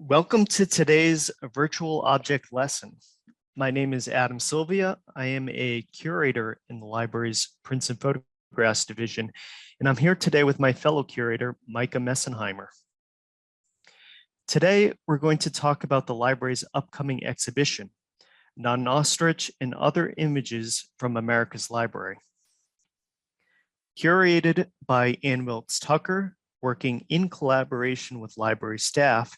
Welcome to today's virtual object lesson. My name is Adam Sylvia. I am a curator in the library's Prints and Photographs division, and I'm here today with my fellow curator, Micah Messenheimer. Today, we're going to talk about the library's upcoming exhibition, Not an Ostrich and Other Images from America's Library. Curated by Ann Wilkes Tucker, working in collaboration with library staff,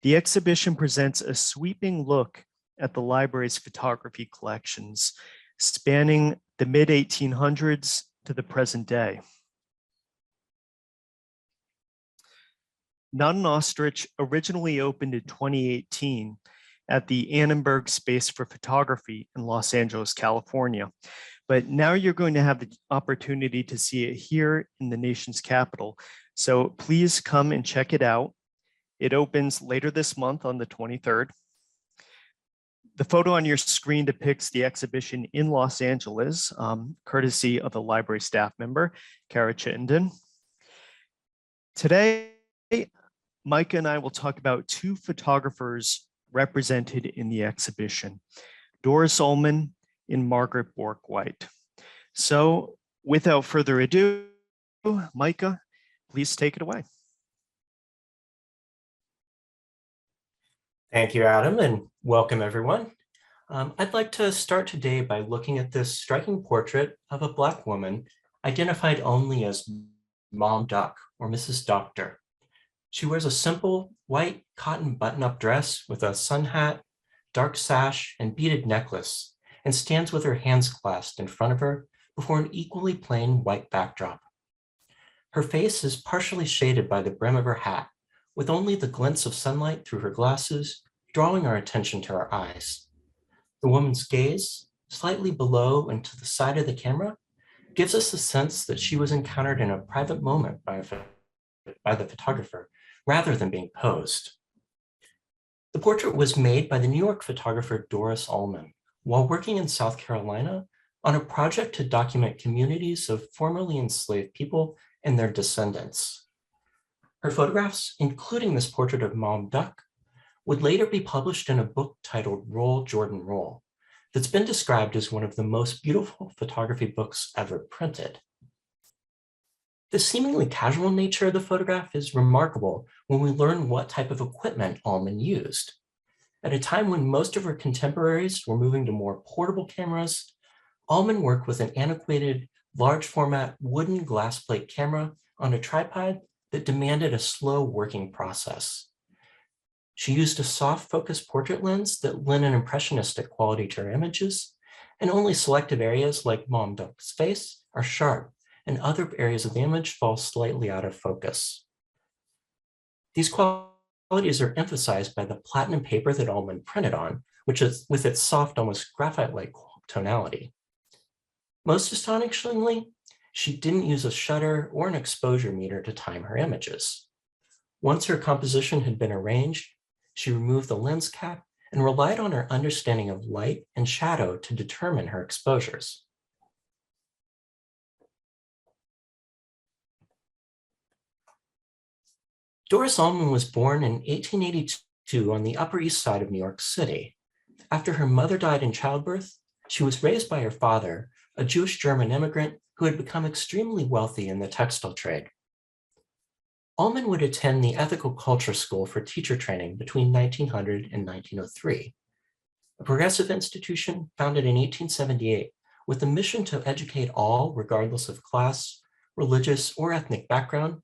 the exhibition presents a sweeping look at the library's photography collections, spanning the mid-1800s to the present day. Not an Ostrich originally opened in 2018 at the Annenberg Space for Photography in Los Angeles, California. But now you're going to have the opportunity to see it here in the nation's capital. So please come and check it out. It opens later this month on the 23rd. The photo on your screen depicts the exhibition in Los Angeles, courtesy of a library staff member, Kara Chittenden. Today, Micah and I will talk about two photographers represented in the exhibition, Doris Ullman and Margaret Bourke-White. So without further ado, Micah, please take it away. Thank you, Adam, and welcome everyone. I'd like to start today by looking at this striking portrait of a Black woman identified only as Mom Duck or Mrs. Doctor. She wears a simple white cotton button-up dress with a sun hat, dark sash, and beaded necklace, and stands with her hands clasped in front of her before an equally plain white backdrop. Her face is partially shaded by the brim of her hat, with only the glints of sunlight through her glasses drawing our attention to her eyes. The woman's gaze, slightly below and to the side of the camera, gives us a sense that she was encountered in a private moment by the photographer, rather than being posed. The portrait was made by the New York photographer Doris Ullman while working in South Carolina on a project to document communities of formerly enslaved people and their descendants. Her photographs, including this portrait of Mom Duck, would later be published in a book titled Roll, Jordan, Roll, that's been described as one of the most beautiful photography books ever printed. The seemingly casual nature of the photograph is remarkable when we learn what type of equipment Ullman used. At a time when most of her contemporaries were moving to more portable cameras, Ullman worked with an antiquated, large format wooden glass plate camera on a tripod that demanded a slow working process. She used a soft focus portrait lens that lent an impressionistic quality to her images, and only selective areas like Mom Duck's face are sharp, and other areas of the image fall slightly out of focus. These qualities are emphasized by the platinum paper that Ullman printed on, which is with its soft, almost graphite-like tonality. Most astonishingly, she didn't use a shutter or an exposure meter to time her images. Once her composition had been arranged, she removed the lens cap and relied on her understanding of light and shadow to determine her exposures. Doris Ullman was born in 1882 on the Upper East Side of New York City. After her mother died in childbirth, she was raised by her father, a Jewish German immigrant who had become extremely wealthy in the textile trade. Ullman would attend the Ethical Culture School for teacher training between 1900 and 1903, a progressive institution founded in 1878 with the mission to educate all, regardless of class, religious, or ethnic background.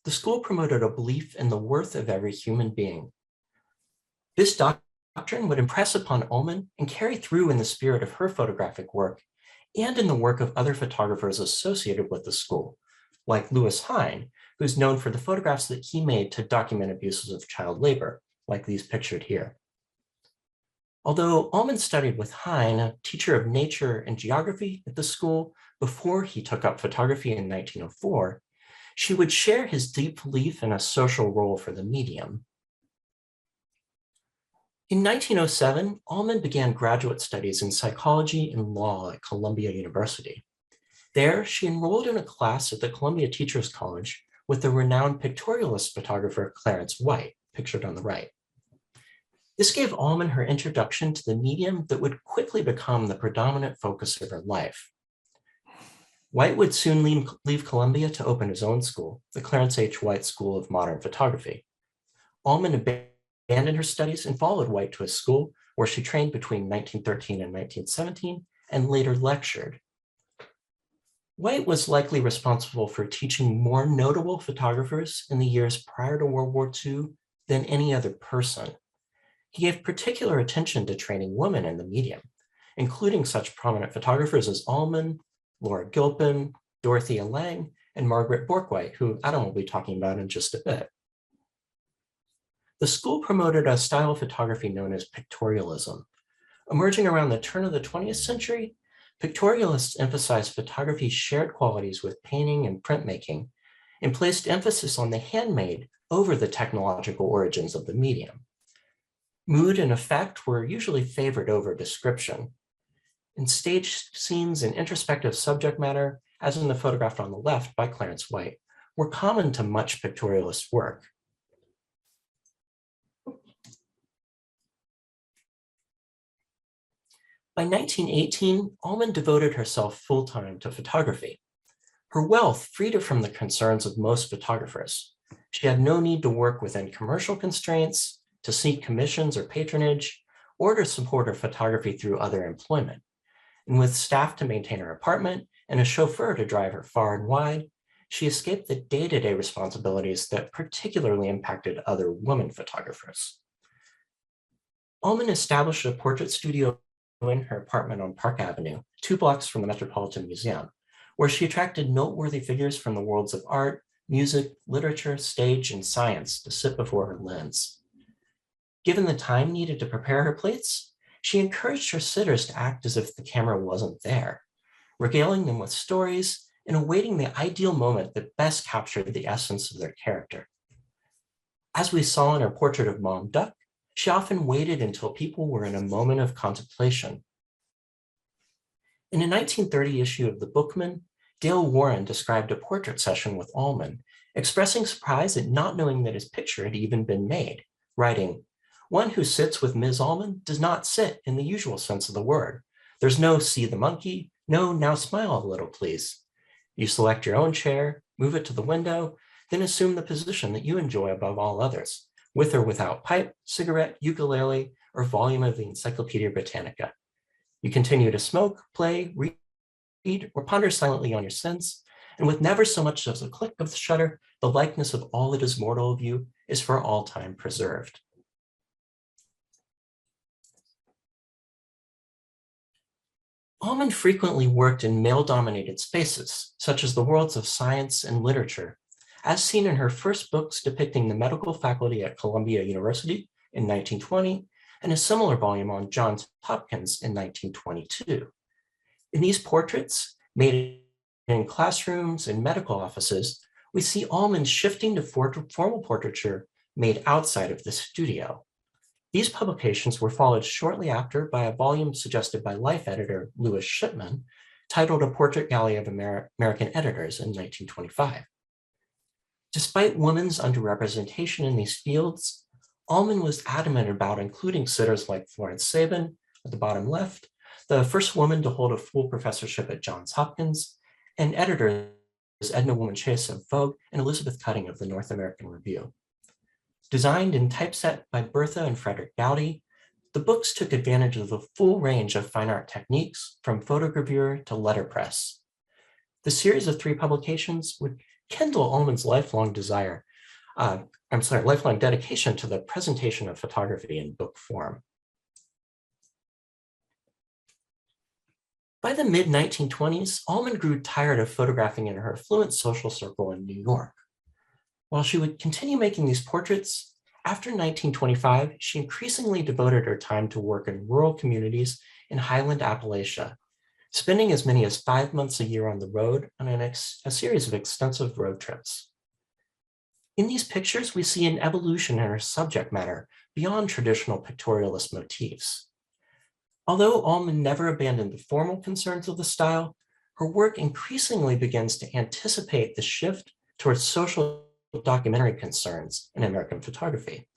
The school promoted a belief in the worth of every human being. This doctrine would impress upon Ullman and carry through in the spirit of her photographic work and in the work of other photographers associated with the school, like Louis Hine, who's known for the photographs that he made to document abuses of child labor, like these pictured here. Although Ullman studied with Hine, a teacher of nature and geography at the school, before he took up photography in 1904, she would share his deep belief in a social role for the medium. In 1907, Ullman began graduate studies in psychology and law at Columbia University. There, she enrolled in a class at the Columbia Teachers College with the renowned pictorialist photographer Clarence White, pictured on the right. This gave Ullman her introduction to the medium that would quickly become the predominant focus of her life. White would soon leave Columbia to open his own school, the Clarence H. White School of Modern Photography. Ullman abandoned her studies and followed White to his school, where she trained between 1913 and 1917 and later lectured. White was likely responsible for teaching more notable photographers in the years prior to World War II than any other person. He gave particular attention to training women in the medium, including such prominent photographers as Ullman, Laura Gilpin, Dorothea Lange, and Margaret Bourke-White, who Adam will be talking about in just a bit. The school promoted a style of photography known as pictorialism. Emerging around the turn of the 20th century, pictorialists emphasized photography's shared qualities with painting and printmaking and placed emphasis on the handmade over the technological origins of the medium. Mood and effect were usually favored over description. And stage scenes and introspective subject matter, as in the photograph on the left by Clarence White, were common to much pictorialist work. By 1918, Ullman devoted herself full-time to photography. Her wealth freed her from the concerns of most photographers. She had no need to work within commercial constraints, to seek commissions or patronage, or to support her photography through other employment. And with staff to maintain her apartment and a chauffeur to drive her far and wide, she escaped the day-to-day responsibilities that particularly impacted other women photographers. Ullman established a portrait studio in her apartment on Park Avenue, 2 blocks from the Metropolitan Museum, where she attracted noteworthy figures from the worlds of art, music, literature, stage, and science to sit before her lens. Given the time needed to prepare her plates, she encouraged her sitters to act as if the camera wasn't there, regaling them with stories and awaiting the ideal moment that best captured the essence of their character. As we saw in her portrait of Mom Duck, she often waited until people were in a moment of contemplation. In a 1930 issue of The Bookman, Dale Warren described a portrait session with Ullman, expressing surprise at not knowing that his picture had even been made, writing, "One who sits with Ms. Ullman does not sit in the usual sense of the word. There's no see the monkey, no now smile a little, please. You select your own chair, move it to the window, then assume the position that you enjoy above all others, with or without pipe, cigarette, ukulele, or volume of the Encyclopedia Britannica. You continue to smoke, play, read, or ponder silently on your sins, and with never so much as a click of the shutter, the likeness of all that is mortal of you is for all time preserved." Ullman frequently worked in male-dominated spaces, such as the worlds of science and literature, as seen in her first books depicting the medical faculty at Columbia University in 1920, and a similar volume on Johns Hopkins in 1922. In these portraits, made in classrooms and medical offices, we see Ullman shifting to formal portraiture made outside of the studio. These publications were followed shortly after by a volume suggested by Life editor Louis Shipman, titled A Portrait Gallery of American Editors in 1925. Despite women's underrepresentation in these fields, Ullman was adamant about including sitters like Florence Sabin, at the bottom left, the first woman to hold a full professorship at Johns Hopkins, and editors Edna Woolman Chase of Vogue and Elizabeth Cutting of the North American Review. Designed and typeset by Bertha and Frederick Gowdy, the books took advantage of the full range of fine art techniques, from photogravure to letterpress. The series of 3 publications would kindle Ullman's lifelong lifelong dedication to the presentation of photography in book form. By the mid-1920s, Ullman grew tired of photographing in her affluent social circle in New York. While she would continue making these portraits, after 1925, she increasingly devoted her time to work in rural communities in Highland Appalachia, spending as many as 5 months a year on the road on a series of extensive road trips. In these pictures, we see an evolution in her subject matter beyond traditional pictorialist motifs. Although Ullman never abandoned the formal concerns of the style, her work increasingly begins to anticipate the shift towards social documentary concerns in American photography.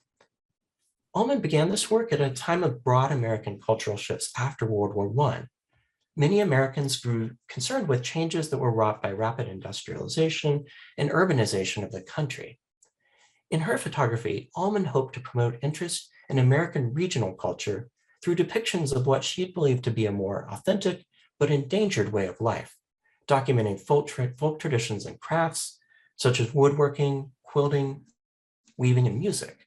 Ullman began this work at a time of broad American cultural shifts after World War I. Many Americans grew concerned with changes that were wrought by rapid industrialization and urbanization of the country. In her photography, Ullman hoped to promote interest in American regional culture through depictions of what she believed to be a more authentic but endangered way of life, documenting folk traditions and crafts such as woodworking, quilting, weaving, and music.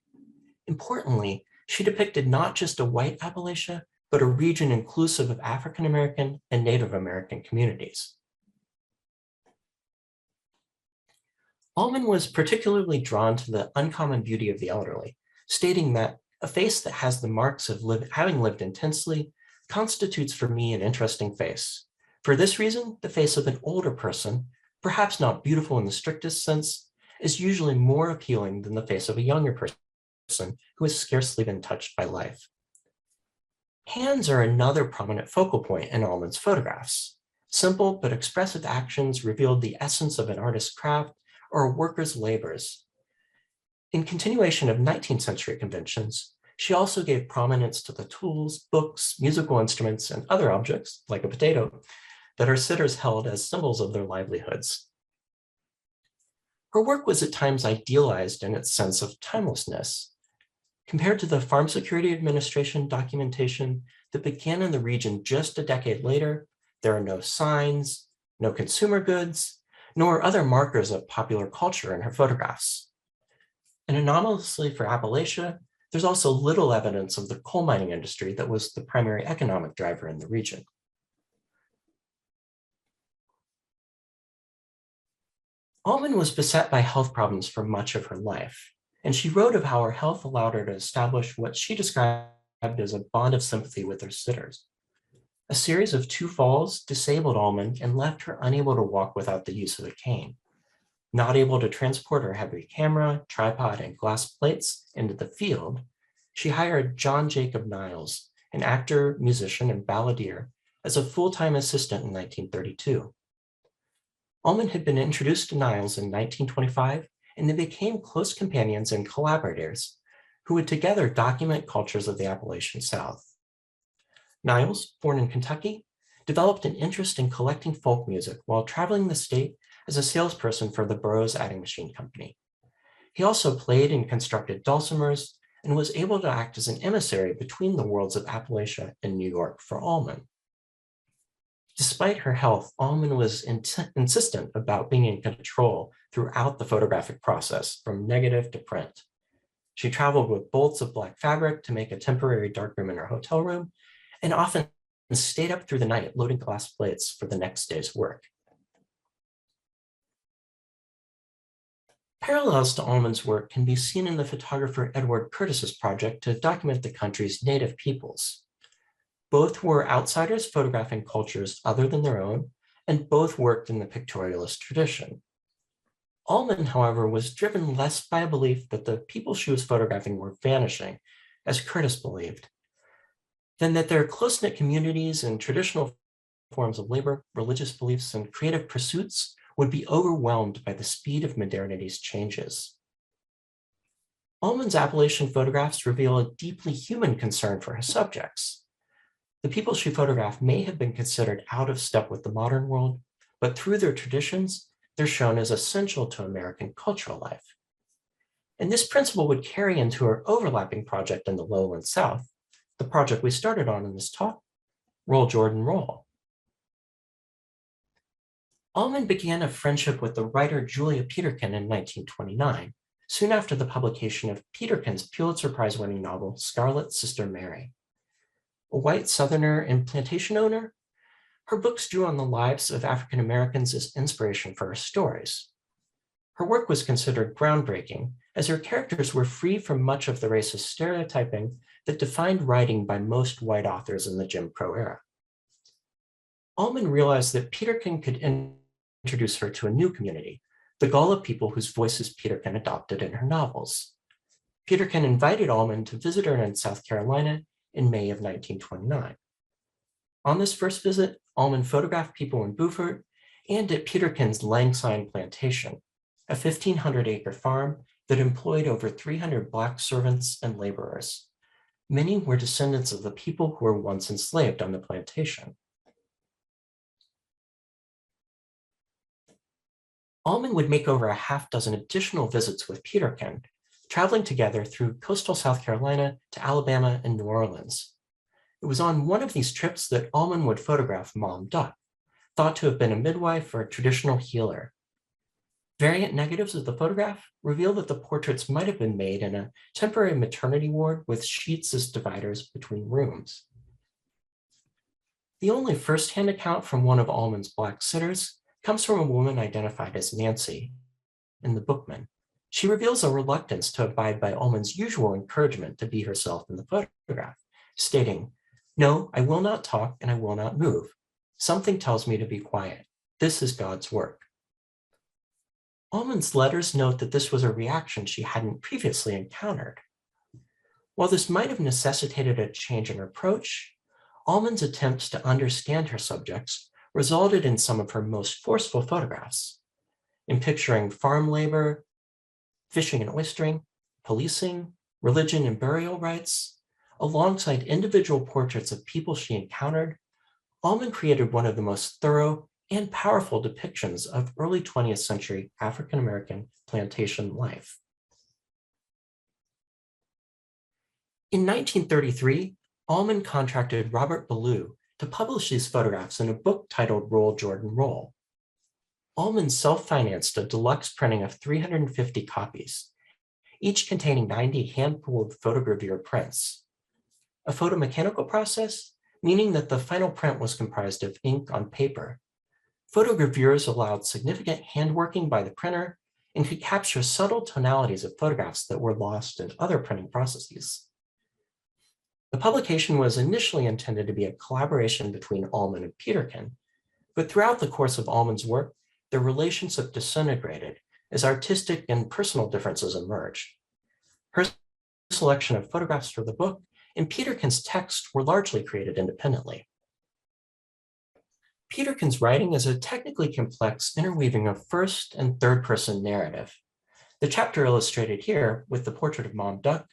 Importantly, she depicted not just a white Appalachia, but a region inclusive of African American and Native American communities. Ullman was particularly drawn to the uncommon beauty of the elderly, stating that a face that has the marks of having lived intensely constitutes for me an interesting face. For this reason, the face of an older person, perhaps not beautiful in the strictest sense, is usually more appealing than the face of a younger person who has scarcely been touched by life. Hands are another prominent focal point in Ullman's photographs. Simple but expressive actions revealed the essence of an artist's craft or a worker's labors. In continuation of 19th century conventions, she also gave prominence to the tools, books, musical instruments, and other objects, like a potato, that her sitters held as symbols of their livelihoods. Her work was at times idealized in its sense of timelessness. Compared to the Farm Security Administration documentation that began in the region just a decade later, there are no signs, no consumer goods, nor other markers of popular culture in her photographs. And anomalously for Appalachia, there's also little evidence of the coal mining industry that was the primary economic driver in the region. Ullman was beset by health problems for much of her life, and she wrote of how her health allowed her to establish what she described as a bond of sympathy with her sitters. A series of 2 falls disabled Ullman and left her unable to walk without the use of a cane. Not able to transport her heavy camera, tripod, and glass plates into the field, she hired John Jacob Niles, an actor, musician, and balladeer, as a full-time assistant in 1932. Ullman had been introduced to Niles in 1925, and they became close companions and collaborators who would together document cultures of the Appalachian South. Niles, born in Kentucky, developed an interest in collecting folk music while traveling the state as a salesperson for the Burroughs Adding Machine Company. He also played and constructed dulcimers and was able to act as an emissary between the worlds of Appalachia and New York for Ullman. Despite her health, Ullman was insistent about being in control throughout the photographic process, from negative to print. She traveled with bolts of black fabric to make a temporary darkroom in her hotel room, and often stayed up through the night loading glass plates for the next day's work. Parallels to Ullman's work can be seen in the photographer Edward Curtis's project to document the country's native peoples. Both were outsiders photographing cultures other than their own, and both worked in the pictorialist tradition. Ullman, however, was driven less by a belief that the people she was photographing were vanishing, as Curtis believed, than that their close-knit communities and traditional forms of labor, religious beliefs, and creative pursuits would be overwhelmed by the speed of modernity's changes. Ullman's Appalachian photographs reveal a deeply human concern for her subjects. The people she photographed may have been considered out of step with the modern world, but through their traditions, they're shown as essential to American cultural life. And this principle would carry into her overlapping project in the Lowland South, the project we started on in this talk, Roll Jordan Roll. Ullman began a friendship with the writer Julia Peterkin in 1929, soon after the publication of Peterkin's Pulitzer Prize-winning novel, Scarlet Sister Mary. A white Southerner and plantation owner, her books drew on the lives of African Americans as inspiration for her stories. Her work was considered groundbreaking, as her characters were free from much of the racist stereotyping that defined writing by most white authors in the Jim Crow era. Ullman realized that Peterkin could introduce her to a new community, the Gullah people whose voices Peterkin adopted in her novels. Peterkin invited Ullman to visit her in South Carolina in May of 1929. On this first visit, Ullman photographed people in Beaufort and at Peterkin's Langsine Plantation, a 1,500-acre farm that employed over 300 Black servants and laborers. Many were descendants of the people who were once enslaved on the plantation. Allman would make over a half dozen additional visits with Peterkin, traveling together through coastal South Carolina to Alabama and New Orleans. It was on one of these trips that Allman would photograph Mom Duck, thought to have been a midwife or a traditional healer. Variant negatives of the photograph reveal that the portraits might have been made in a temporary maternity ward with sheets as dividers between rooms. The only first-hand account from one of Allman's black sitters comes from a woman identified as Nancy in the Bookman. She reveals a reluctance to abide by Allman's usual encouragement to be herself in the photograph, stating, "No, I will not talk and I will not move. Something tells me to be quiet. This is God's work." Allman's letters note that this was a reaction she hadn't previously encountered. While this might have necessitated a change in her approach, Allman's attempts to understand her subjects resulted in some of her most forceful photographs, in picturing farm labor, fishing and oystering, policing, religion and burial rites. Alongside individual portraits of people she encountered, Allman created one of the most thorough and powerful depictions of early 20th century African-American plantation life. In 1933, Allman contracted Robert Ballou to publish these photographs in a book titled Roll, Jordan, Roll. Allman self-financed a deluxe printing of 350 copies, each containing 90 hand-pulled photogravure prints. A photomechanical process, meaning that the final print was comprised of ink on paper. Photogravures allowed significant handworking by the printer and could capture subtle tonalities of photographs that were lost in other printing processes. The publication was initially intended to be a collaboration between Allman and Peterkin, but throughout the course of Allman's work, their relationship disintegrated as artistic and personal differences emerged. Her selection of photographs for the book and Peterkin's text were largely created independently. Peterkin's writing is a technically complex interweaving of first and third person narrative. The chapter illustrated here with the portrait of Mom Duck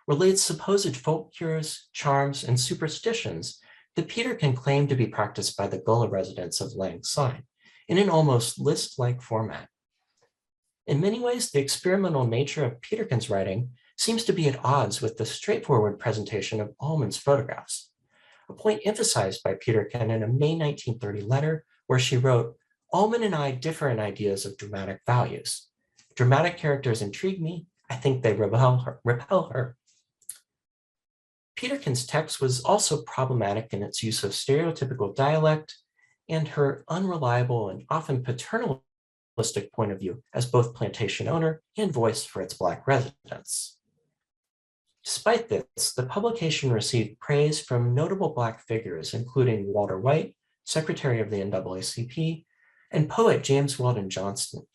relates supposed folk cures, charms, and superstitions that Peterkin claimed to be practiced by the Gullah residents of Lang Syne in an almost list-like format. In many ways, the experimental nature of Peterkin's writing seems to be at odds with the straightforward presentation of Allman's photographs, a point emphasized by Peterkin in a May 1930 letter where she wrote, "Allman and I differ in ideas of dramatic values. Dramatic characters intrigue me. I think they repel her. Peterkin's text was also problematic in its use of stereotypical dialect and her unreliable and often paternalistic point of view as both plantation owner and voice for its Black residents. Despite this, the publication received praise from notable Black figures, including Walter White, Secretary of the NAACP, and poet James Weldon Johnson,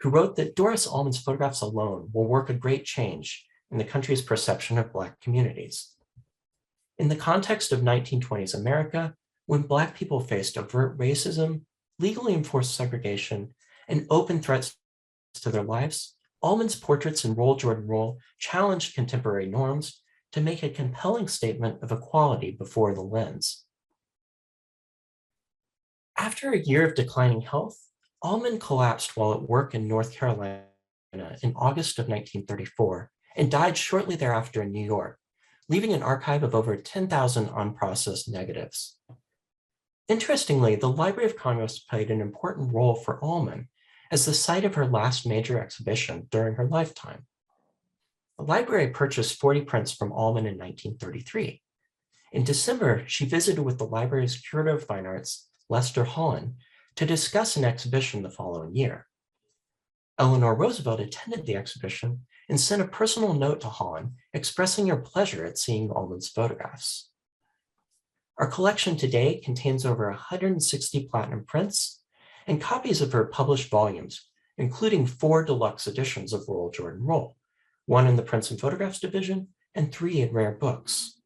who wrote that Doris Allman's photographs alone will work a great change in the country's perception of Black communities. In the context of 1920s America, when Black people faced overt racism, legally enforced segregation, and open threats to their lives, Allman's portraits in Roll, Jordan, Roll challenged contemporary norms to make a compelling statement of equality before the lens. After a year of declining health, Allman collapsed while at work in North Carolina in August of 1934 and died shortly thereafter in New York, leaving an archive of over 10,000 unprocessed negatives. Interestingly, the Library of Congress played an important role for Allman as the site of her last major exhibition during her lifetime. The library purchased 40 prints from Allman in 1933. In December, she visited with the library's curator of fine arts, Lester Holland, to discuss an exhibition the following year. Eleanor Roosevelt attended the exhibition and sent a personal note to Holland expressing her pleasure at seeing Allman's photographs. Our collection today contains over 160 platinum prints and copies of her published volumes, including 4 deluxe editions of Roll, Jordan, Roll, 1 in the Prints and Photographs division and 3 in rare books.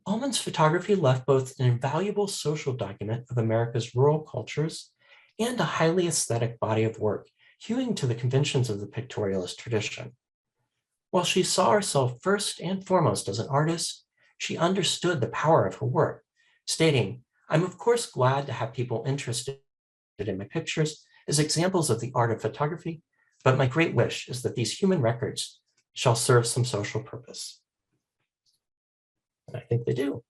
Allman's photography left both an invaluable social document of America's rural cultures and a highly aesthetic body of work hewing to the conventions of the pictorialist tradition. While she saw herself first and foremost as an artist, she understood the power of her work, stating, "I'm of course glad to have people interested in my pictures as examples of the art of photography, but my great wish is that these human records shall serve some social purpose." And I think they do.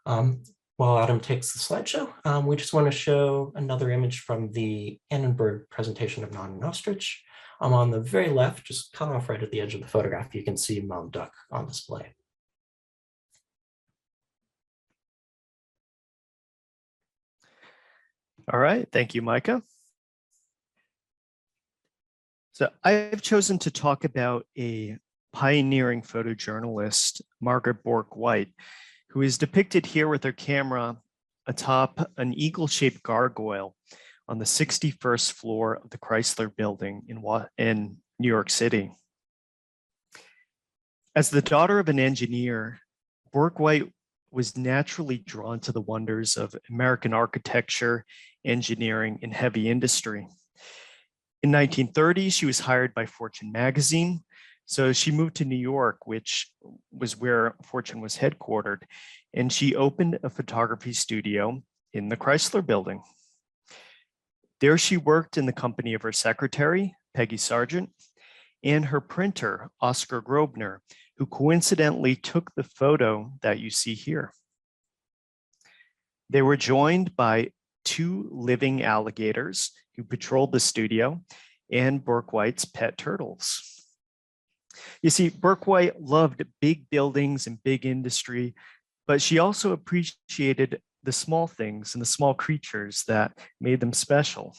While Adam takes the slideshow, we just want to show another image from the Annenberg presentation of Nonne and Ostrich. On the very left, just cut off right at the edge of the photograph, you can see Mom Duck on display. All right, thank you, Micah. So I've chosen to talk about a pioneering photojournalist, Margaret Bourke-White, who is depicted here with her camera atop an eagle-shaped gargoyle on the 61st floor of the Chrysler Building in New York City. As the daughter of an engineer, Bourke-White was naturally drawn to the wonders of American architecture, engineering, and heavy industry. In 1930, she was hired by Fortune magazine. So she moved to New York, which was where Fortune was headquartered, and she opened a photography studio in the Chrysler Building. There she worked in the company of her secretary, Peggy Sargent, and her printer, Oscar Grosvenor, who coincidentally took the photo that you see here. They were joined by 2 living alligators who patrolled the studio and Bourke-White's pet turtles. You see, Bourke-White loved big buildings and big industry, but she also appreciated the small things and the small creatures that made them special.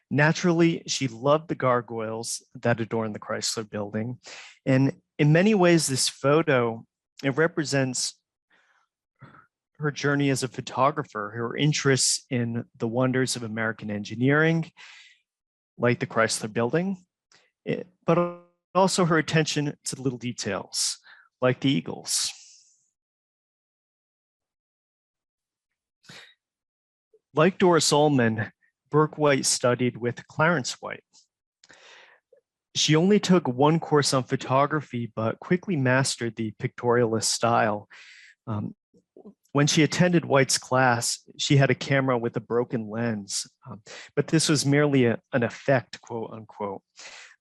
Naturally, she loved the gargoyles that adorn the Chrysler Building. And in many ways, this photo, it represents her journey as a photographer, her interests in the wonders of American engineering, like the Chrysler Building, but also her attention to the little details, like the eagles. Like Doris Ullman, Bourke-White studied with Clarence White. She only took 1 course on photography, but quickly mastered the pictorialist style. When she attended White's class, she had a camera with a broken lens, but this was merely an effect, quote unquote,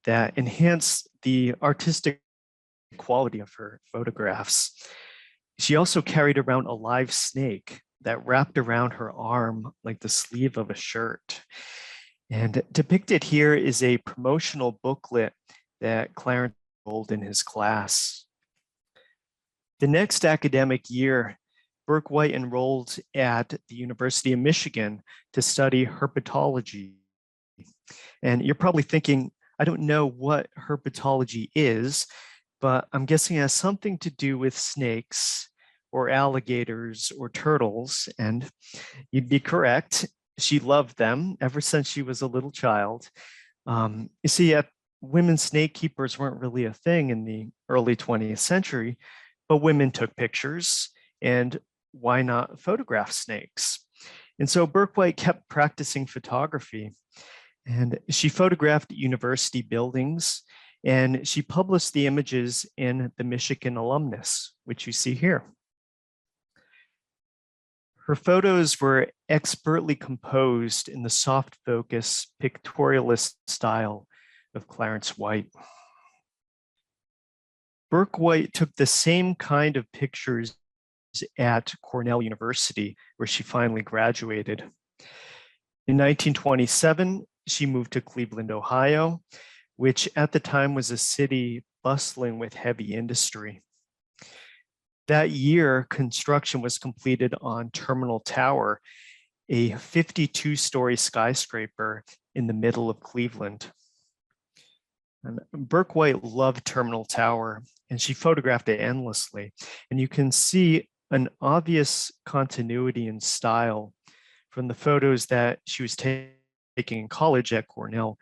that enhanced the artistic quality of her photographs. She also carried around a live snake that wrapped around her arm like the sleeve of a shirt. And depicted here is a promotional booklet that Clarence rolled in his class. The next academic year, Bourke-White enrolled at the University of Michigan to study herpetology. And you're probably thinking, I don't know what herpetology is, but I'm guessing it has something to do with snakes or alligators or turtles. And you'd be correct. She loved them ever since she was a little child. You see, women snake keepers weren't really a thing in the early 20th century, but women took pictures, and why not photograph snakes? And so Bourke-White kept practicing photography, and she photographed university buildings, and she published the images in the Michigan Alumnus, which you see here. Her photos were expertly composed in the soft focus pictorialist style of Clarence White. Bourke-White took the same kind of pictures at Cornell University, where she finally graduated. In 1927, she moved to Cleveland, Ohio, which at the time was a city bustling with heavy industry. That year, construction was completed on Terminal Tower, a 52-story skyscraper in the middle of Cleveland. And Bourke-White loved Terminal Tower, and she photographed it endlessly. And you can see an obvious continuity in style from the photos that she was taking in college at Cornell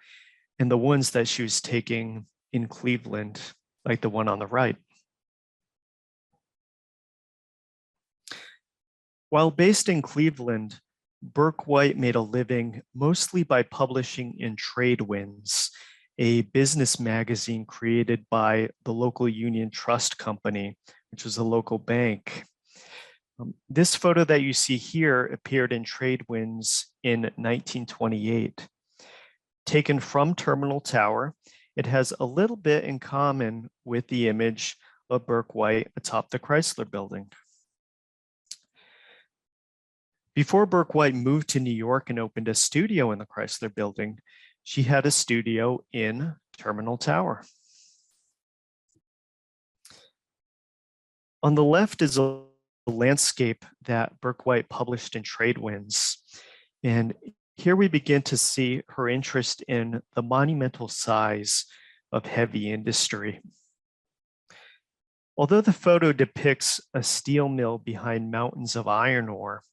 and the ones that she was taking in Cleveland, like the one on the right. While based in Cleveland, Bourke-White made a living mostly by publishing in trade winds a business magazine created by the local Union Trust Company, which was a local bank. This photo that you see here appeared in Tradewinds in 1928. Taken from Terminal Tower, it has a little bit in common with the image of Burke White atop the Chrysler Building. Before Burke White moved to New York and opened a studio in the Chrysler Building, she had a studio in Terminal Tower. On the left is a landscape that Burke White published in Tradewinds. And here we begin to see her interest in the monumental size of heavy industry. Although the photo depicts a steel mill behind mountains of iron ore,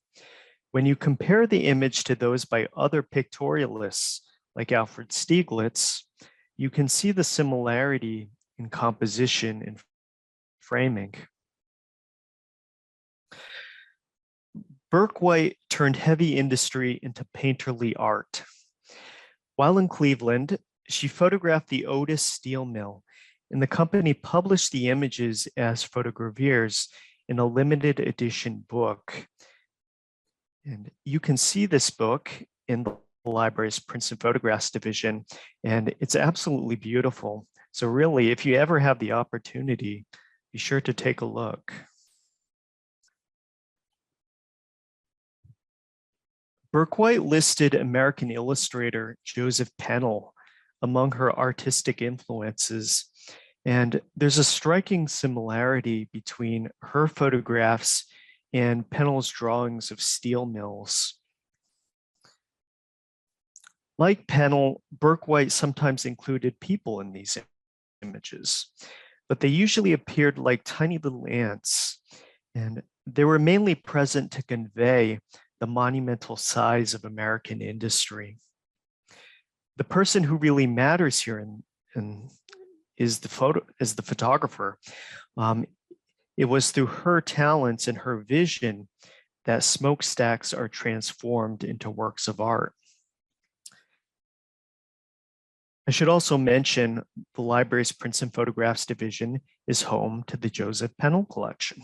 when you compare the image to those by other pictorialists like Alfred Stieglitz, you can see the similarity in composition and framing. Burke White turned heavy industry into painterly art. While in Cleveland, she photographed the Otis Steel Mill, and the company published the images as photogravures in a limited edition book. And you can see this book in the library's Prints and Photographs division, and it's absolutely beautiful. So really, if you ever have the opportunity, be sure to take a look. Burke White listed American illustrator Joseph Pennell among her artistic influences, and there's a striking similarity between her photographs and Pennell's drawings of steel mills. Like Pennell, Burke White sometimes included people in these images, but they usually appeared like tiny little ants, and they were mainly present to convey the monumental size of American industry. The person who really matters here is the photographer. It was through her talents and her vision that smokestacks are transformed into works of art. I should also mention the library's Prints and Photographs division is home to the Joseph Pennell collection.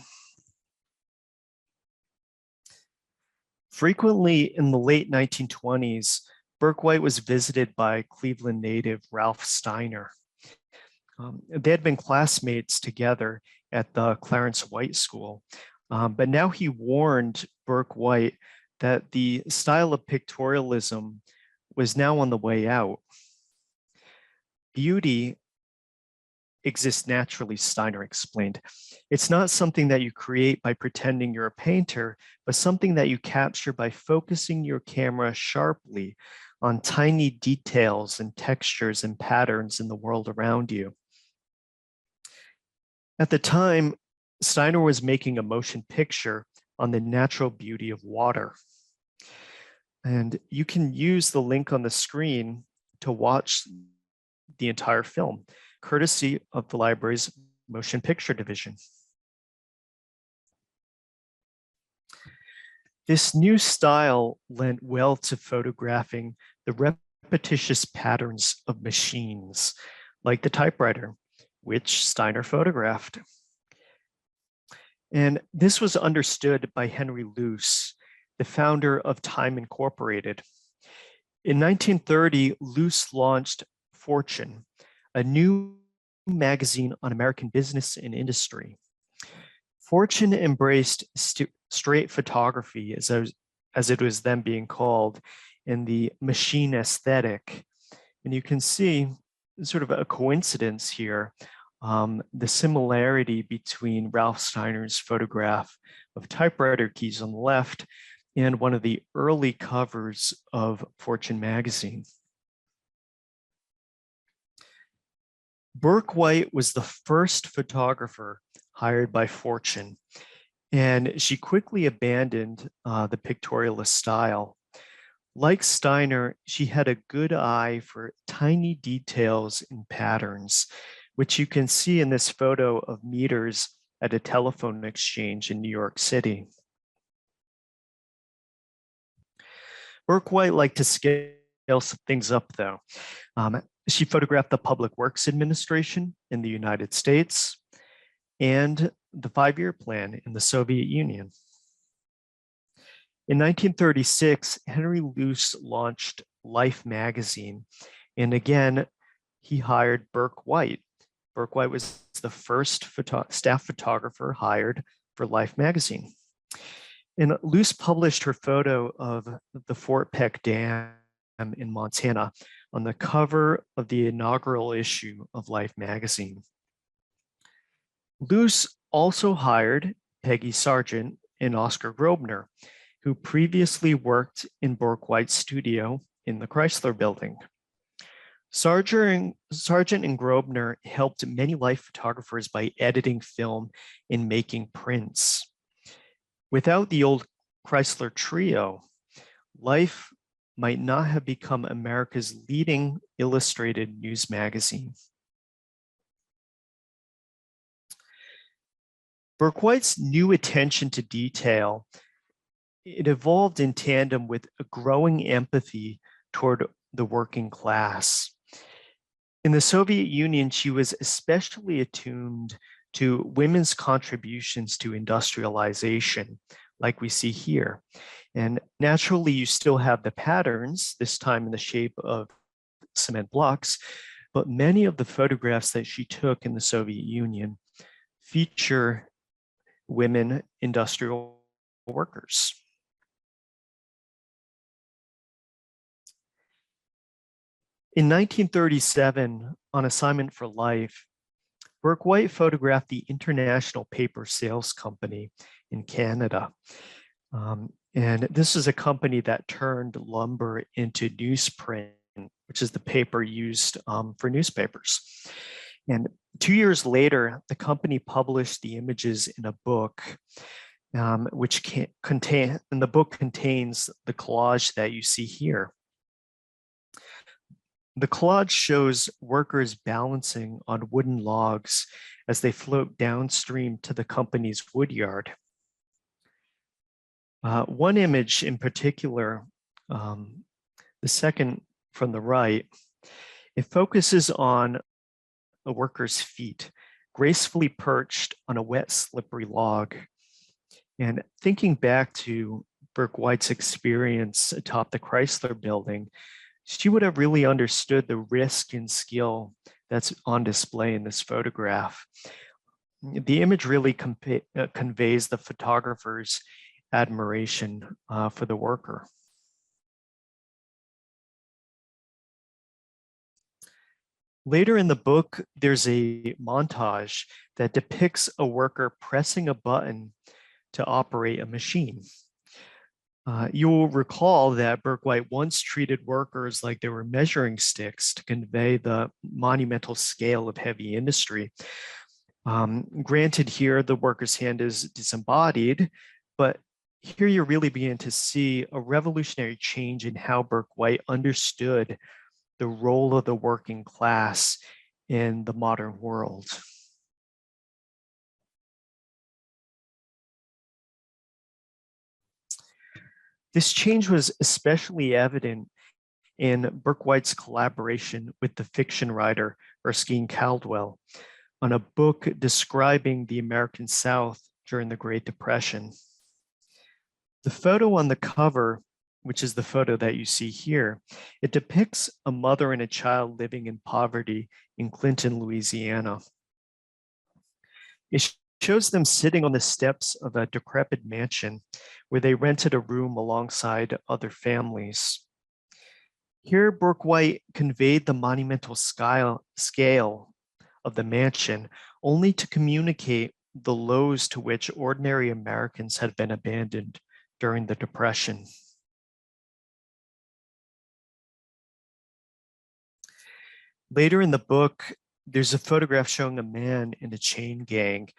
Frequently in the late 1920s, Burke White was visited by Cleveland native Ralph Steiner. They had been classmates together at the Clarence White School, but now he warned Burke White that the style of pictorialism was now on the way out. Beauty exists naturally, Steiner explained. It's not something that you create by pretending you're a painter, but something that you capture by focusing your camera sharply on tiny details and textures and patterns in the world around you. At the time, Steiner was making a motion picture on the natural beauty of water. And you can use the link on the screen to watch the entire film, courtesy of the library's Motion Picture Division. This new style lent well to photographing the repetitious patterns of machines, like the typewriter, which Steiner photographed. And this was understood by Henry Luce, the founder of Time Incorporated. In 1930, Luce launched Fortune, a new magazine on American business and industry. Fortune embraced straight photography, as it was then being called, in the machine aesthetic. And you can see sort of a coincidence here, the similarity between Ralph Steiner's photograph of typewriter keys on the left and one of the early covers of Fortune magazine. Burke White was the first photographer hired by Fortune, and she quickly abandoned the pictorialist style. Like Steiner, she had a good eye for tiny details and patterns, which you can see in this photo of meters at a telephone exchange in New York City. Burke White liked to scale some things up, though. She photographed the Public Works Administration in the United States and the 5-year plan in the Soviet Union. In 1936, Henry Luce launched Life magazine, and again, he hired Burke White. Burke White was the first staff photographer hired for Life magazine. And Luce published her photo of the Fort Peck Dam in Montana on the cover of the inaugural issue of Life magazine. Luce also hired Peggy Sargent and Oscar Grobner, who previously worked in Burke White's studio in the Chrysler Building. Sargent and Grobner helped many Life photographers by editing film and making prints. Without the old Chrysler trio, Life might not have become America's leading illustrated news magazine. Burke White's new attention to detail, it evolved in tandem with a growing empathy toward the working class. In the Soviet Union, she was especially attuned to women's contributions to industrialization, like we see here. And naturally, you still have the patterns, this time in the shape of cement blocks, but many of the photographs that she took in the Soviet Union feature women industrial workers. In 1937, on assignment for Life, Burke White photographed the International Paper Sales Company in Canada. And this is a company that turned lumber into newsprint, which is the paper used for newspapers. And 2 years later, the company published the images in a book, which the book contains the collage that you see here. The collage shows workers balancing on wooden logs as they float downstream to the company's woodyard. One image in particular, the second from the right, it focuses on a worker's feet, gracefully perched on a wet, slippery log. And thinking back to Burke White's experience atop the Chrysler Building, she would have really understood the risk and skill that's on display in this photograph. The image really conveys the photographer's admiration for the worker. Later in the book, there's a montage that depicts a worker pressing a button to operate a machine. You'll recall that Burke White once treated workers like they were measuring sticks to convey the monumental scale of heavy industry. Granted, here the worker's hand is disembodied, but here you really begin to see a revolutionary change in how Burke White understood the role of the working class in the modern world. This change was especially evident in Burke White's collaboration with the fiction writer Erskine Caldwell on a book describing the American South during the Great Depression. The photo on the cover, which is the photo that you see here, it depicts a mother and a child living in poverty in Clinton, Louisiana. It shows them sitting on the steps of a decrepit mansion where they rented a room alongside other families. Here, Burke White conveyed the monumental scale of the mansion only to communicate the lows to which ordinary Americans had been abandoned during the Depression. Later in the book, there's a photograph showing a man in a chain gang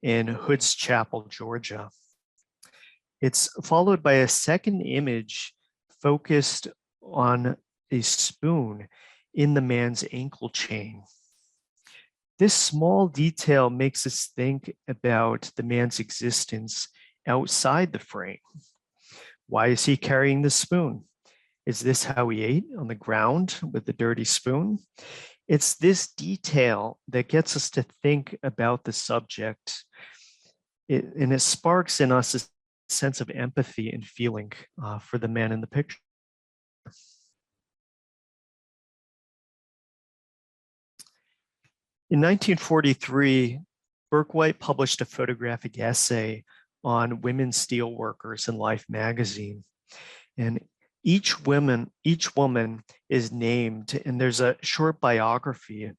in Hood's Chapel, Georgia. It's followed by a second image focused on a spoon in the man's ankle chain. This small detail makes us think about the man's existence outside the frame. Why is he carrying the spoon? Is this how he ate, on the ground with the dirty spoon? It's this detail that gets us to think about the subject, and it sparks in us a sense of empathy and feeling for the man in the picture. In 1943, Burke White published a photographic essay on women steelworkers in Life magazine. And each woman is named, and there's a short biography.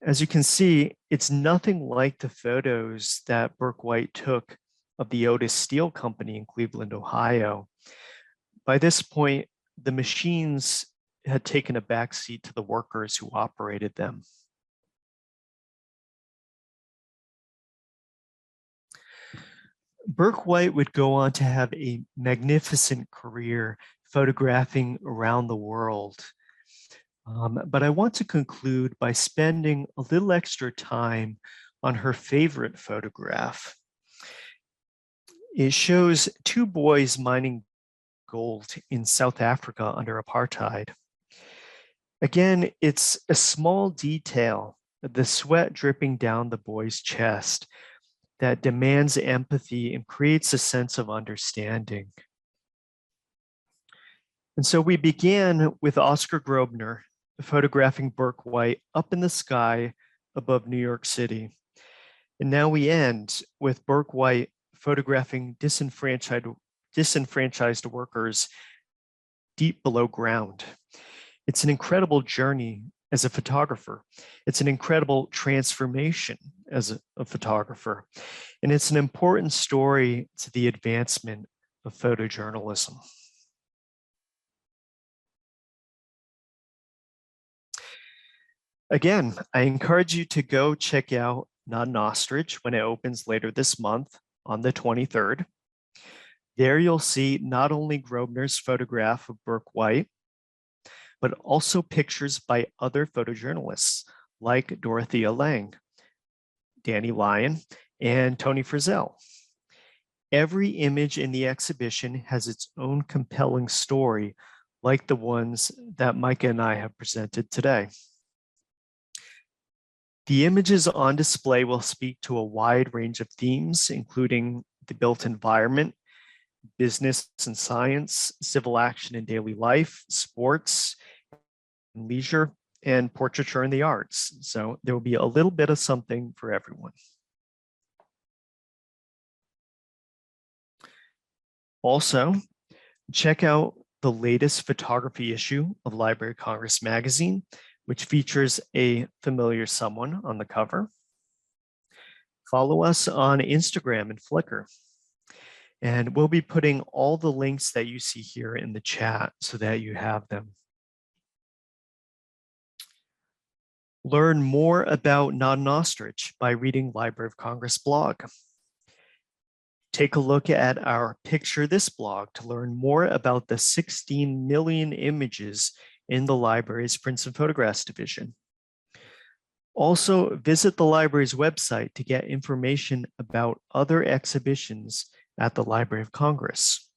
As you can see, it's nothing like the photos that Burke White took of the Otis Steel Company in Cleveland, Ohio. By this point, the machines had taken a backseat to the workers who operated them. Burke White would go on to have a magnificent career photographing around the world. But I want to conclude by spending a little extra time on her favorite photograph. It shows two boys mining gold in South Africa under apartheid. Again, it's a small detail, the sweat dripping down the boy's chest, that demands empathy and creates a sense of understanding. And so we began with Oscar Grosvenor photographing Burke White up in the sky above New York City. And now we end with Burke White photographing disenfranchised workers deep below ground. It's an incredible journey as a photographer. It's an incredible transformation as a photographer. And it's an important story to the advancement of photojournalism. Again, I encourage you to go check out Not an Ostrich when it opens later this month on the 23rd. There you'll see not only Grosvenor's photograph of Burke White, but also pictures by other photojournalists like Dorothea Lange, Danny Lyon, and Tony Frizzell. Every image in the exhibition has its own compelling story, like the ones that Micah and I have presented today. The images on display will speak to a wide range of themes, including the built environment, business and science, civil action in daily life, sports, leisure, and portraiture in the arts. So there will be a little bit of something for everyone. Also, check out the latest photography issue of Library of Congress magazine, which features a familiar someone on the cover. Follow us on Instagram and Flickr. And we'll be putting all the links that you see here in the chat so that you have them. Learn more about Not an Ostrich by reading Library of Congress blog. Take a look at our Picture This blog to learn more about the 16 million images in the library's Prints and Photographs division. Also, visit the library's website to get information about other exhibitions at the Library of Congress.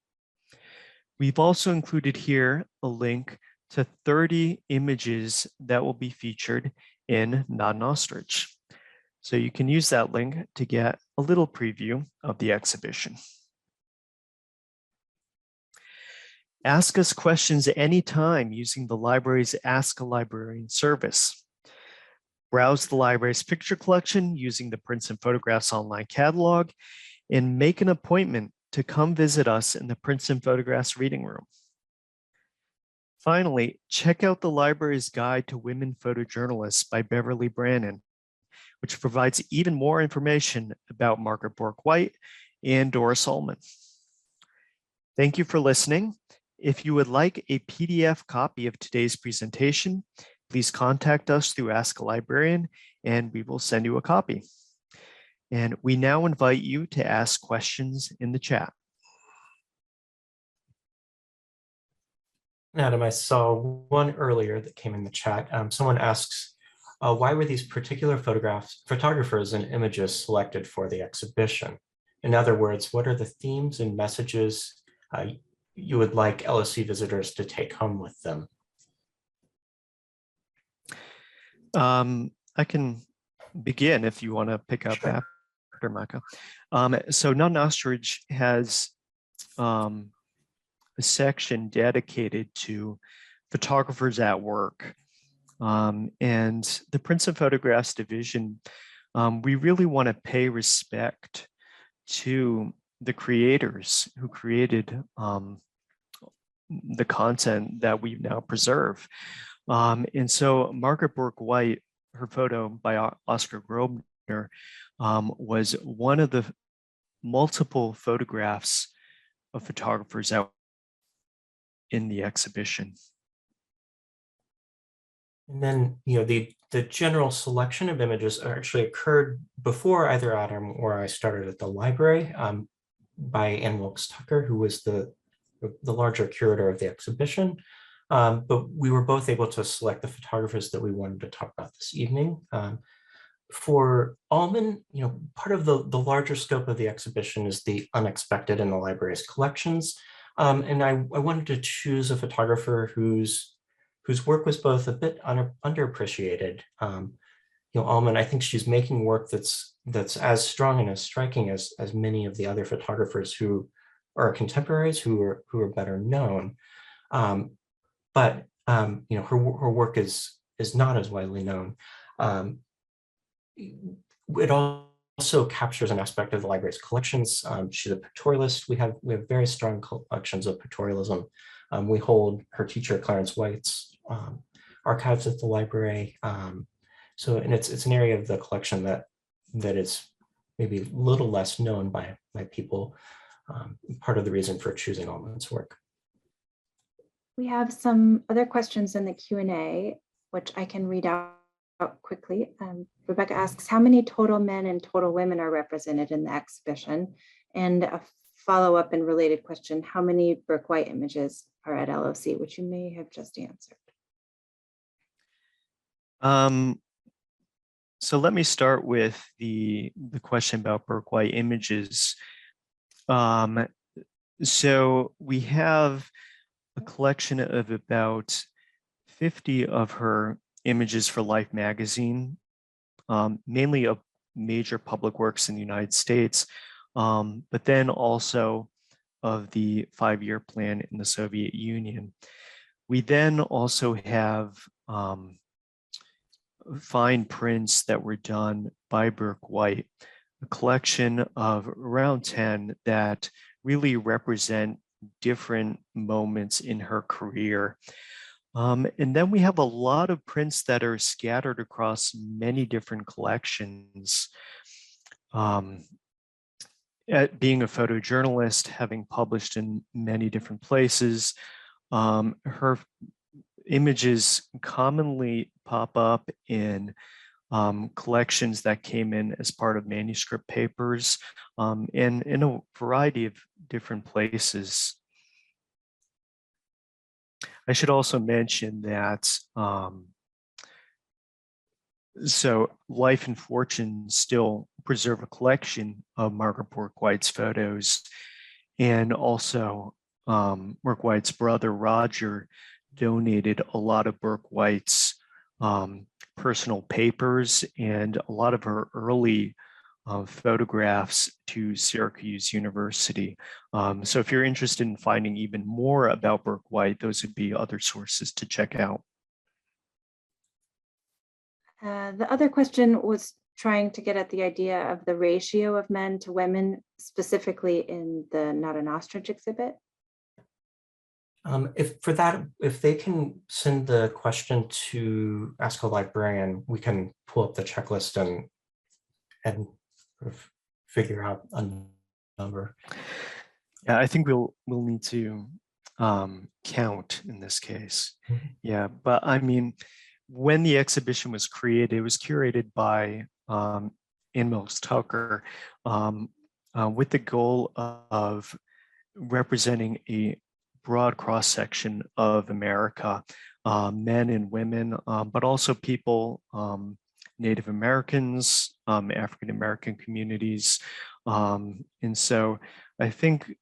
We've also included here a link to 30 images that will be featured in Not an Ostrich. So you can use that link to get a little preview of the exhibition. Ask us questions anytime using the library's Ask a Librarian service. Browse the library's picture collection using the Prints and Photographs online catalog, and make an appointment to come visit us in the Prints and Photographs reading room. Finally, check out the library's Guide to Women Photojournalists by Beverly Brannon, which provides even more information about Margaret Burke White and Doris Ullman. Thank you for listening. If you would like a PDF copy of today's presentation, please contact us through Ask a Librarian and we will send you a copy. And we now invite you to ask questions in the chat. Adam, I saw one earlier that came in the chat. Someone asks, why were these particular photographers and images selected for the exhibition? In other words, what are the themes and messages you would like LOC visitors to take home with them? I can begin if you want to pick up Sure. after Micah. So Nun Ostrich has a section dedicated to photographers at work. And the Prints and Photographs division, we really want to pay respect to the creators who created the content that we now preserve. And so Margaret Bourke White, her photo by Oscar Grobner, was one of the multiple photographs of photographers out in the exhibition. And then, the general selection of images actually occurred before either Adam or I started at the library, by Ann Wilkes Tucker, who was the larger curator of the exhibition. But we were both able to select the photographers that we wanted to talk about this evening. For Allman, part of the larger scope of the exhibition is the unexpected in the library's collections. And I wanted to choose a photographer whose work was both a bit underappreciated. Allman, I think she's making work that's as strong and as striking as many of the other photographers who are contemporaries who are better known. But her work is not as widely known. It also captures an aspect of the library's collections. She's a pictorialist. We have very strong collections of pictorialism. We hold her teacher Clarence White's archives at the library. And it's an area of the collection that is maybe a little less known by people. Part of the reason for choosing Allman's work. We have some other questions in the Q&A, which I can read out quickly. Rebecca asks, how many total men and total women are represented in the exhibition? And a follow-up and related question, how many Bourke White images are at LOC, which you may have just answered? So let me start with the question about Bourke White images. So we have a collection of about 50 of her images for Life magazine, mainly of major public works in the United States, but then also of the 5-year plan in the Soviet Union. We then also have fine prints that were done by Bourke White, a collection of around 10 that really represent different moments in her career. And then we have a lot of prints that are scattered across many different collections. Being a photojournalist, having published in many different places, her images commonly pop up in collections that came in as part of manuscript papers, and in a variety of different places. I should also mention that so Life and Fortune still preserve a collection of Margaret Bourke White's photos, and also Bourke White's brother Roger donated a lot of Bourke White's personal papers and a lot of her early photographs to Syracuse University. So if you're interested in finding even more about Bourke White, those would be other sources to check out. The other question was trying to get at the idea of the ratio of men to women, specifically in the Not an Ostrich exhibit. If they can send the question to Ask a Librarian, we can pull up the checklist and figure out a number. Yeah, I think we'll need to count in this case. Mm-hmm. Yeah, but I mean, when the exhibition was created, it was curated by Ann Wilkes Tucker with the goal of representing a broad cross-section of America, men and women, but also people, Native Americans, African-American communities. And so I think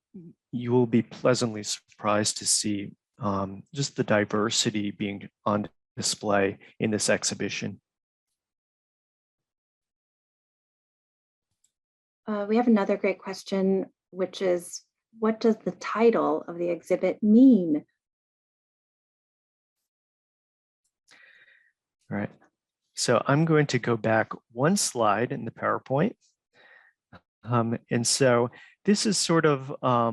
you will be pleasantly surprised to see just the diversity being on display in this exhibition. We have another great question, which is, what does the title of the exhibit mean? All right. So I'm going to go back one slide in the PowerPoint. And so this is sort of I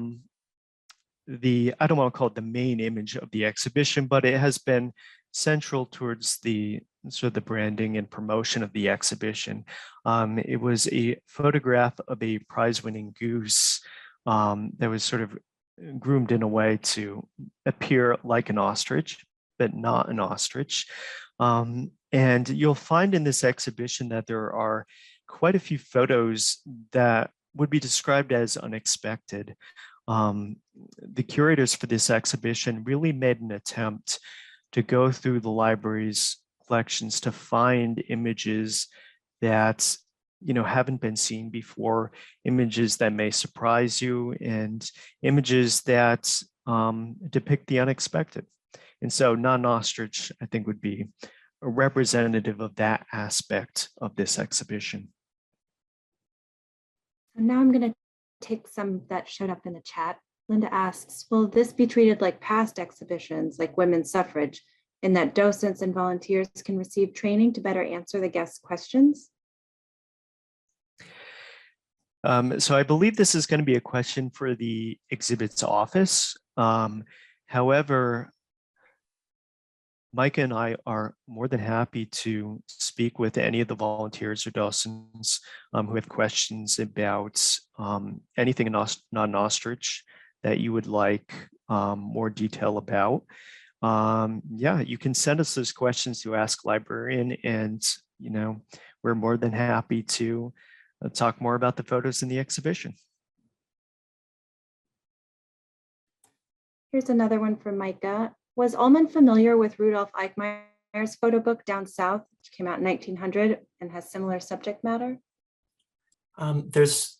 don't want to call it the main image of the exhibition, but it has been central towards the sort of the branding and promotion of the exhibition. It was a photograph of a prize-winning goose that was sort of groomed in a way to appear like an ostrich, but not an ostrich. And you'll find in this exhibition that there are quite a few photos that would be described as unexpected. The curators for this exhibition really made an attempt to go through the library's collections to find images that haven't been seen before, images that may surprise you, and images that depict the unexpected. And so non-ostrich, I think, would be a representative of that aspect of this exhibition. So now I'm going to take some that showed up in the chat. Linda asks, will this be treated like past exhibitions, like women's suffrage, in that docents and volunteers can receive training to better answer the guests' questions? So I believe this is going to be a question for the exhibits office. However, Micah and I are more than happy to speak with any of the volunteers or docents who have questions about anything not an ostrich that you would like more detail about. Yeah, you can send us those questions to Ask Librarian, and we're more than happy to talk more about the photos in the exhibition. Here's another one from Micah. Was Ullman familiar with Rudolf Eichmeyer's photo book Down South, which came out in 1900 and has similar subject matter? There's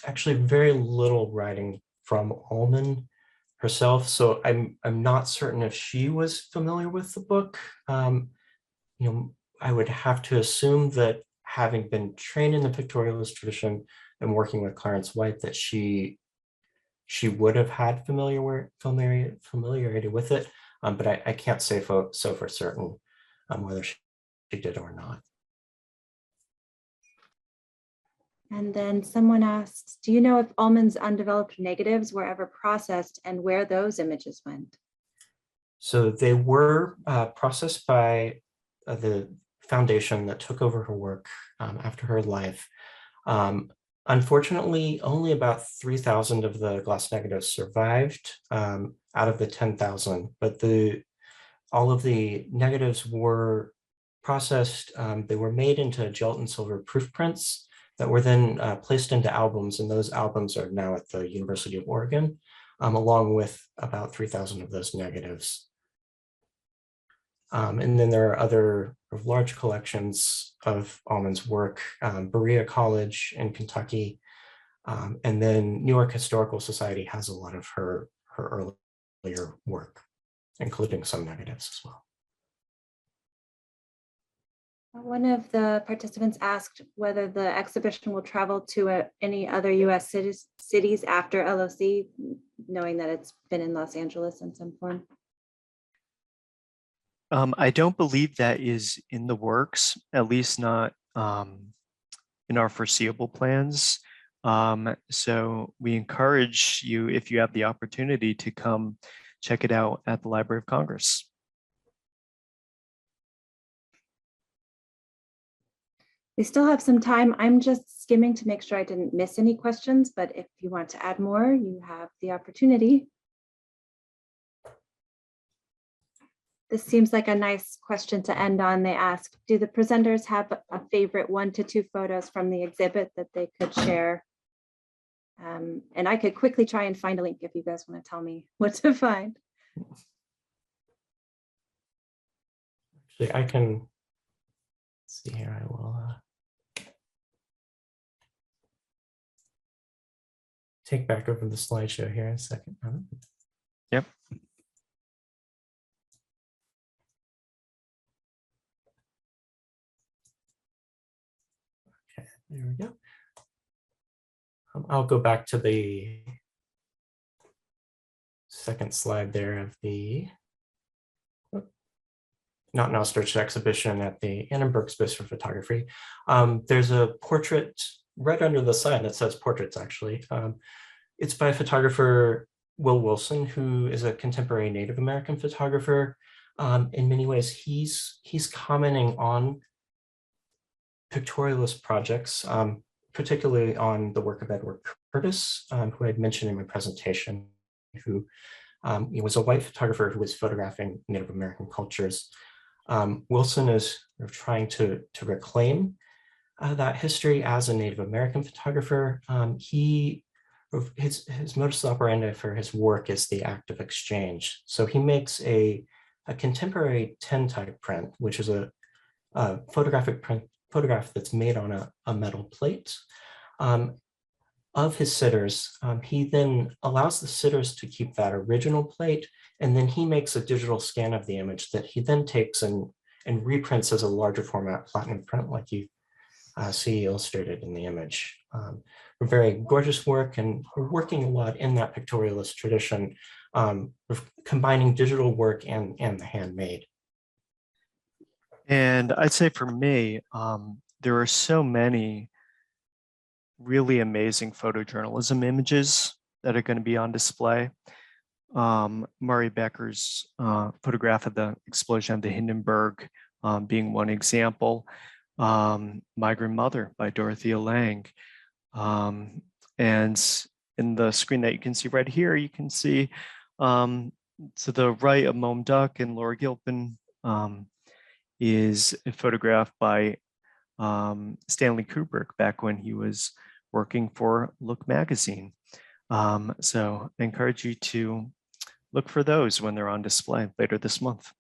actually very little writing from Ullman herself, so I'm not certain if she was familiar with the book. I would have to assume that, having been trained in the pictorialist tradition and working with Clarence White, that she would have had familiarity with it, but I can't say for certain whether she did or not. And then someone asks, do you know if Ullman's undeveloped negatives were ever processed and where those images went? So they were processed by the foundation that took over her work after her life. Unfortunately, only about 3,000 of the glass negatives survived out of the 10,000, but all of the negatives were processed. They were made into gelatin silver proof prints that were then placed into albums, and those albums are now at the University of Oregon, along with about 3,000 of those negatives. And then there are other large collections of Ullman's work, Berea College in Kentucky, and then Newark Historical Society has a lot of her earlier work, including some negatives as well. One of the participants asked whether the exhibition will travel to any other US cities after LOC, knowing that it's been in Los Angeles in some form. I don't believe that is in the works, at least not in our foreseeable plans. So we encourage you, if you have the opportunity, to come check it out at the Library of Congress. We still have some time. I'm just skimming to make sure I didn't miss any questions, but if you want to add more, you have the opportunity. This seems like a nice question to end on. They ask, do the presenters have a favorite 1 to 2 photos from the exhibit that they could share? And I could quickly try and find a link if you guys want to tell me what to find. Actually, I can see here. I will take back over the slideshow here in a second. Yep. Okay, there we go. I'll go back to the second slide there of the Not Now Stretched exhibition at the Annenberg Space for Photography. There's a portrait right under the sign that says portraits, actually. It's by photographer Will Wilson, who is a contemporary Native American photographer. In many ways, he's commenting on pictorialist projects, particularly on the work of Edward Curtis, who I had mentioned in my presentation, who he was a white photographer who was photographing Native American cultures. Wilson is trying to reclaim that history as a Native American photographer. His modus operandi for his work is the act of exchange. So he makes a contemporary tintype print, which is a photograph that's made on a metal plate of his sitters. He then allows the sitters to keep that original plate, and then he makes a digital scan of the image that he then takes and reprints as a larger format platinum print, like you see illustrated in the image. Very gorgeous work, and we're working a lot in that pictorialist tradition, combining digital work and the handmade. And I'd say for me, there are so many really amazing photojournalism images that are going to be on display. Murray Becker's photograph of the explosion of the Hindenburg being one example. Migrant Mother by Dorothea Lange. And in the screen that you can see right here, you can see to the right of Mom Duck and Laura Gilpin is a photograph by Stanley Kubrick back when he was working for Look magazine. So I encourage you to look for those when they're on display later this month.